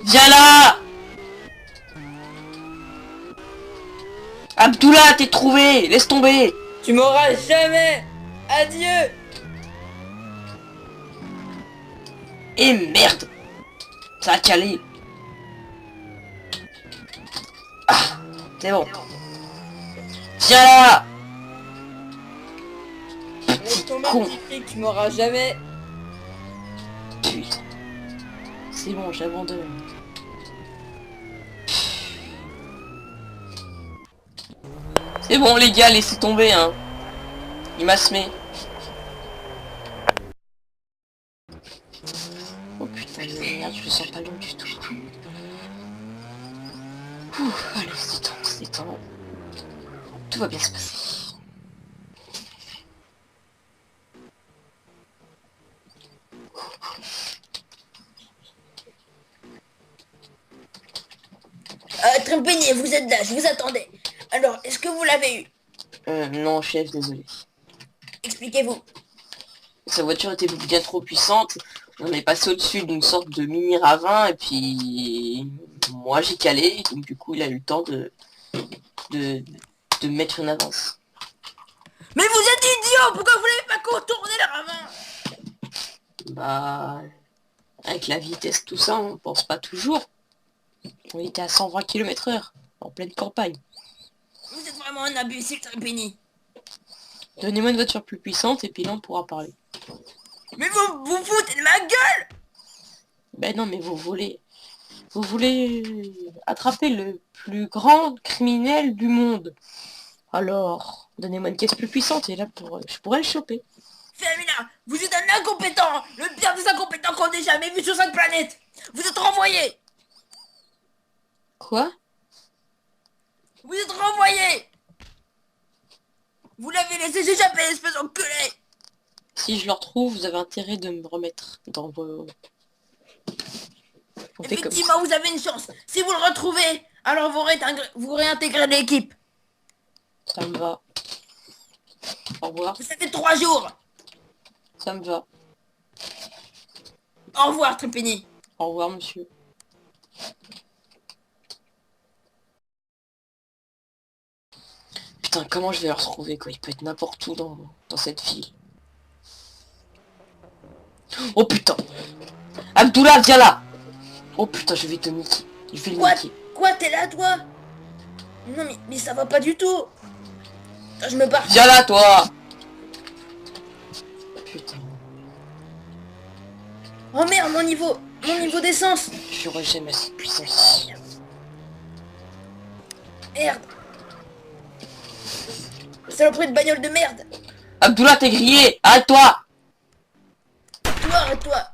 Viens là! Abdullah, t'es trouvé! Laisse tomber! Tu m'auras jamais. Adieu. Et merde! Ça a calé! Ah! C'est bon. Viens là! Laisse tomber, Con! petit flic, tu m'auras jamais. Putain. C'est bon, j'abandonne. C'est bon les gars, laissez tomber hein. Il m'a semé. Oh putain de merde, je le sens pas long du tout. Ouh, allez, c'est détend. Tout va bien se passer. Trémpénier, vous êtes là, je vous attendais. Alors, est-ce que vous l'avez eu? Non chef, désolé. Expliquez-vous. Sa voiture était bien trop puissante. On est passé au-dessus d'une sorte de mini ravin et puis moi j'ai calé, donc du coup il a eu le temps de, de mettre une avance. Mais vous êtes idiot. Pourquoi vous n'avez pas contourné le ravin? Bah avec la vitesse tout ça on pense pas toujours. On était à 120 km/h en pleine campagne. Vous êtes vraiment un imbécile, Trémpénier. Donnez-moi une voiture plus puissante et puis là on pourra parler. Mais vous foutez de ma gueule. Ben non mais vous voulez attraper le plus grand criminel du monde. Alors, donnez-moi une caisse plus puissante et là je pourrais le choper. Fermina, vous êtes un incompétent. Le pire des incompétents qu'on ait jamais vu sur cette planète. Vous êtes renvoyé. Quoi? Vous êtes renvoyé. Vous l'avez laissé s'échapper, espèce d'enculé. Si je le retrouve, vous avez intérêt de me remettre dans vos... On fait comme ça. Effectivement, vous avez une chance. Si vous le retrouvez, alors vous réintégrez l'équipe. Ça me va. Au revoir. Vous avez 3 jours. Ça me va. Au revoir, Trémpénier. Au revoir, monsieur. Putain, comment je vais le retrouver, quoi? Il peut être n'importe où dans cette ville. Oh putain! Abdullah, viens là! Oh putain, je vais te niquer. Je vais le niquer. Quoi, t'es là, toi? Non, mais ça va pas du tout. Attends, je me barre. Viens là, toi! Putain. Oh merde, mon niveau d'essence. J'aurais jamais cette puissance. Merde. Saloperie de bagnole de merde. Abdullah, t'es grillé! Arrête-toi! Toi, arrête-toi.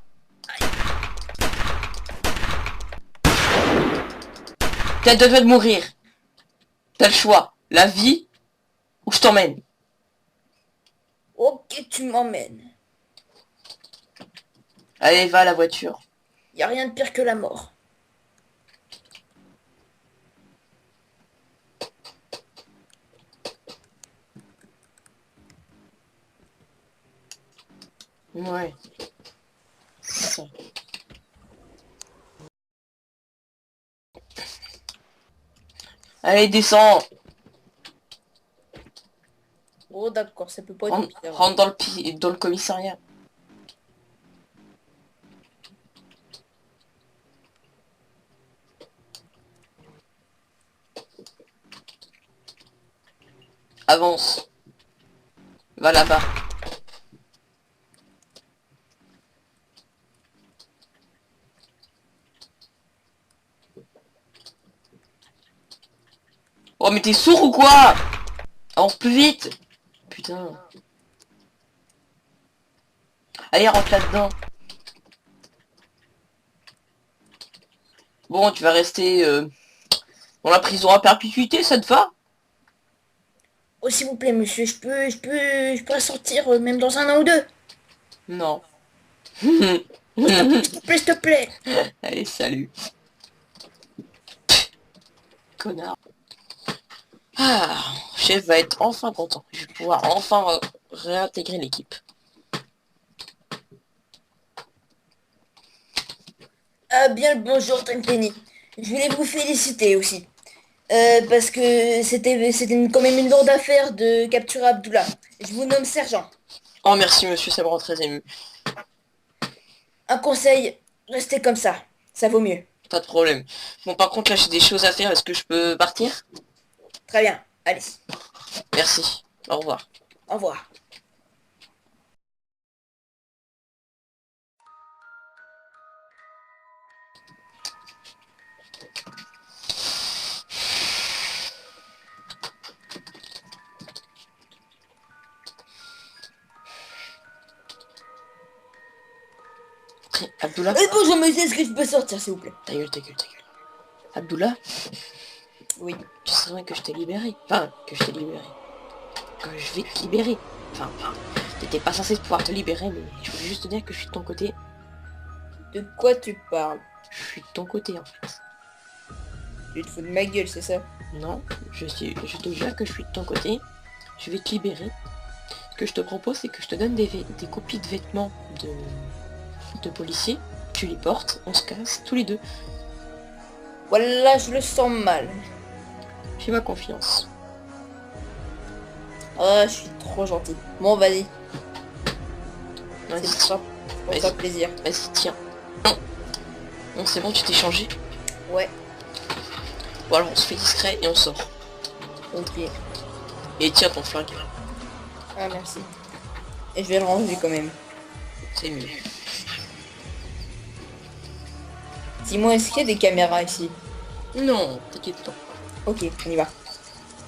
T'as deux doigts de mourir. T'as le choix. La vie ou je t'emmène. Ok, tu m'emmènes. Allez, va à la voiture. Y a rien de pire que la mort. Ouais. C'est ça. Allez, descends. Oh d'accord, ça peut pas être pire. Rentre dans le commissariat. Avance. Va là-bas. Oh mais t'es sourd ou quoi? Avance plus vite. Putain. Allez, rentre là-dedans. Bon, tu vas rester dans la prison à perpétuité, ça te va? Oh s'il vous plaît, monsieur, je peux sortir même dans un an ou deux. Non. S'il te plaît. Allez, salut. Connard. Ah, chef va être enfin content. Je vais pouvoir enfin réintégrer l'équipe. Ah bien le bonjour Tenpenny. Je voulais vous féliciter aussi. Parce que c'était quand même une lourde affaire de capturer Abdullah. Je vous nomme sergent. Oh merci monsieur, ça me rend très ému. Un conseil, restez comme ça. Ça vaut mieux. Pas de problème. Bon par contre là j'ai des choses à faire, est-ce que je peux partir? Très bien. Allez, Merci. Au revoir. au revoir. Abdullah? Bonjour monsieur, est-ce que je peux sortir s'il vous plaît? Ta gueule, ta gueule, ta gueule. Abdullah? Oui. Tu sais vrai que je t'ai libéré. Enfin, que je t'ai libéré. Que je vais te libérer. Enfin, t'étais pas censé pouvoir te libérer, mais je voulais juste te dire que je suis de ton côté. De quoi tu parles? Je suis de ton côté en fait. Tu te fous de ma gueule, c'est ça? Non, je te jure que je suis de ton côté. Je vais te libérer. Ce que je te propose, c'est que je te donne des copies de vêtements de policiers. Tu les portes, on se casse tous les deux. Voilà, je le sens mal. Fais-moi confiance. Ah, je suis trop gentil. Bon, vas-y. Vas-y, C'est pour vas-y. ça plaisir. Vas-y, tiens. Non. Bon, c'est bon, tu t'es changé. Ouais, Bon, alors on se fait discret et on sort. ok. Et tiens ton flingue. Ah, merci. Et je vais le ranger quand même. C'est mieux. Dis-moi, est-ce qu'il y a des caméras ici? Non, t'inquiète pas. Ok, on y va.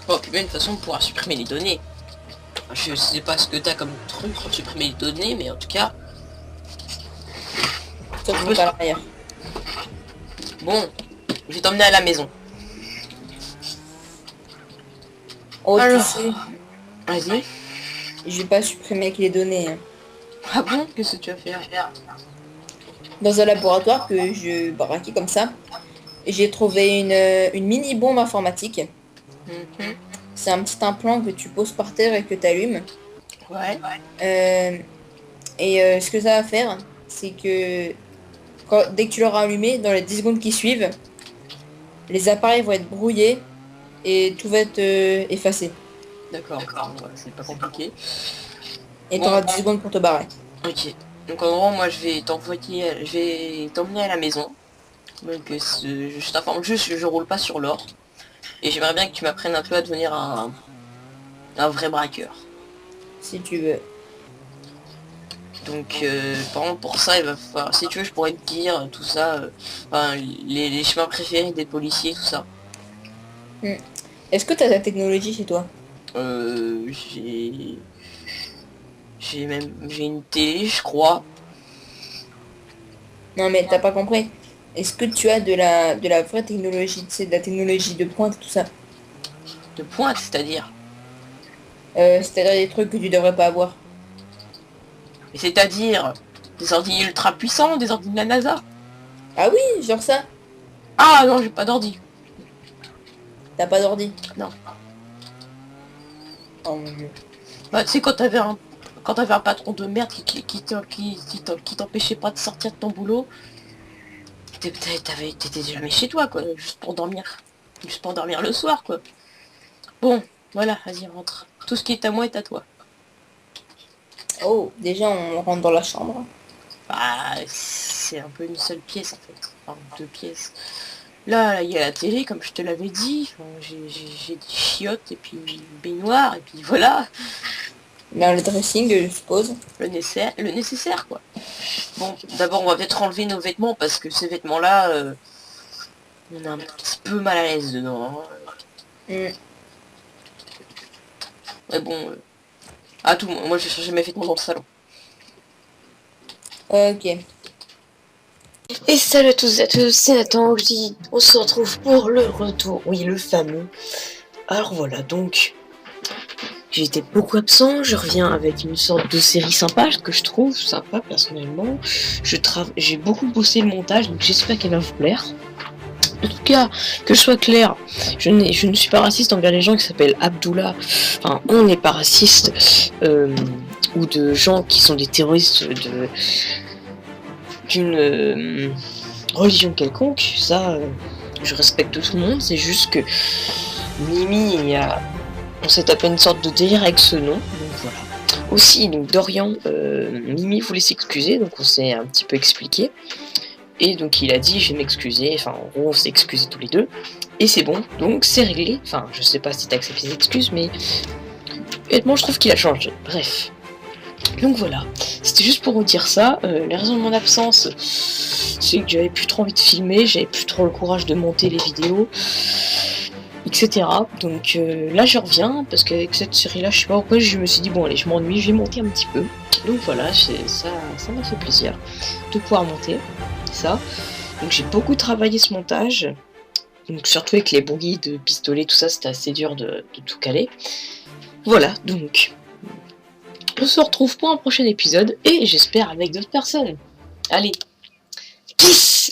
Oh, puis même de toute façon, on pourra supprimer les données. Je sais pas ce que t'as comme truc pour supprimer les données, mais en tout cas... Sauf que à l'arrière. Bon, je vais t'emmener à la maison. Oh, Alors. tu sais, Vas-y. je vais pas supprimer avec les données, hein. Ah bon? Qu'est-ce que tu vas faire? Dans un laboratoire que je braquais comme ça, j'ai trouvé une mini bombe informatique. Mhm. C'est un petit implant que tu poses par terre et que tu allumes. Ouais. Ce que ça va faire, c'est que dès que tu l'auras allumé, dans les 10 secondes qui suivent, les appareils vont être brouillés et tout va être effacé. D'accord. Ouais, c'est pas compliqué. Et Bon. tu auras 10 secondes pour te barrer. Ok. Donc en gros, moi je vais t'emmener à la maison. Donc je t'informe juste que je roule pas sur l'or. Et j'aimerais bien que tu m'apprennes un peu à devenir un vrai braqueur. Si tu veux. Donc par contre pour ça il va falloir, si tu veux je pourrais te dire tout ça, enfin, les chemins préférés des policiers, tout ça. Est-ce que tu as la technologie chez toi? J'ai une télé je crois. Non mais t'as pas compris. Est-ce que tu as de la vraie technologie, tu sais, de la technologie de pointe, tout ça? De pointe, c'est-à-dire. C'est-à-dire des trucs que tu devrais pas avoir. Et c'est-à-dire des ordi ultra puissants, des ordi de la NASA. Ah oui, genre ça? Ah non, j'ai pas d'ordi. T'as pas d'ordi? Non. Oh mon dieu. Bah tu sais quand t'avais un patron de merde qui t'empêchait pas de sortir de ton boulot, t'étais jamais chez toi quoi, juste pour dormir. Juste pour dormir le soir quoi. Bon, voilà, vas-y rentre. Tout ce qui est à moi est à toi. Oh, déjà on rentre dans la chambre. Bah c'est un peu une seule pièce en fait. Enfin 2 pièces. Là, il y a la télé, comme je te l'avais dit. Enfin, j'ai des chiottes et puis une baignoire et puis voilà. Dans le dressing, je suppose. Le nécessaire quoi. Bon, d'abord on va peut-être enlever nos vêtements parce que ces vêtements-là, on a un petit peu mal à l'aise dedans. Hein. Mais bon, à tout, moi je vais changer mes vêtements dans le salon. Ok. Et salut à tous et à tous, c'est Nathan, aujourd'hui on se retrouve pour le retour, oui le fameux. Alors voilà, donc j'ai été beaucoup absent, je reviens avec une sorte de série sympa, que je trouve sympa personnellement. J'ai beaucoup bossé le montage, donc j'espère qu'elle va vous plaire. En tout cas, que je sois clair, je ne suis pas raciste envers les gens qui s'appellent Abdullah. Enfin, on n'est pas raciste, ou de gens qui sont des terroristes religion quelconque, ça, je respecte tout le monde, c'est juste que Mimi, on s'est tapé une sorte de délire avec ce nom, donc voilà. Aussi, donc Dorian, Mimi voulait s'excuser, donc on s'est un petit peu expliqué. Et donc il a dit je vais m'excuser, enfin en gros on s'est excusé tous les deux. Et c'est bon, donc c'est réglé. Enfin je sais pas si t'as accepté ses excuses, mais honnêtement je trouve qu'il a changé. Bref. Donc voilà, c'était juste pour vous dire ça. Les raisons de mon absence, c'est que j'avais plus trop envie de filmer, j'avais plus trop le courage de monter les vidéos, etc. Donc là je reviens, parce qu'avec cette série là, je sais pas pourquoi, je me suis dit bon allez je m'ennuie, je vais monter un petit peu. Donc voilà, ça m'a fait plaisir de pouvoir monter ça. Donc j'ai beaucoup travaillé ce montage, donc surtout avec les bruits de pistolet, tout ça, c'était assez dur de tout caler. Voilà, donc on se retrouve pour un prochain épisode, et j'espère avec d'autres personnes. Allez, peace!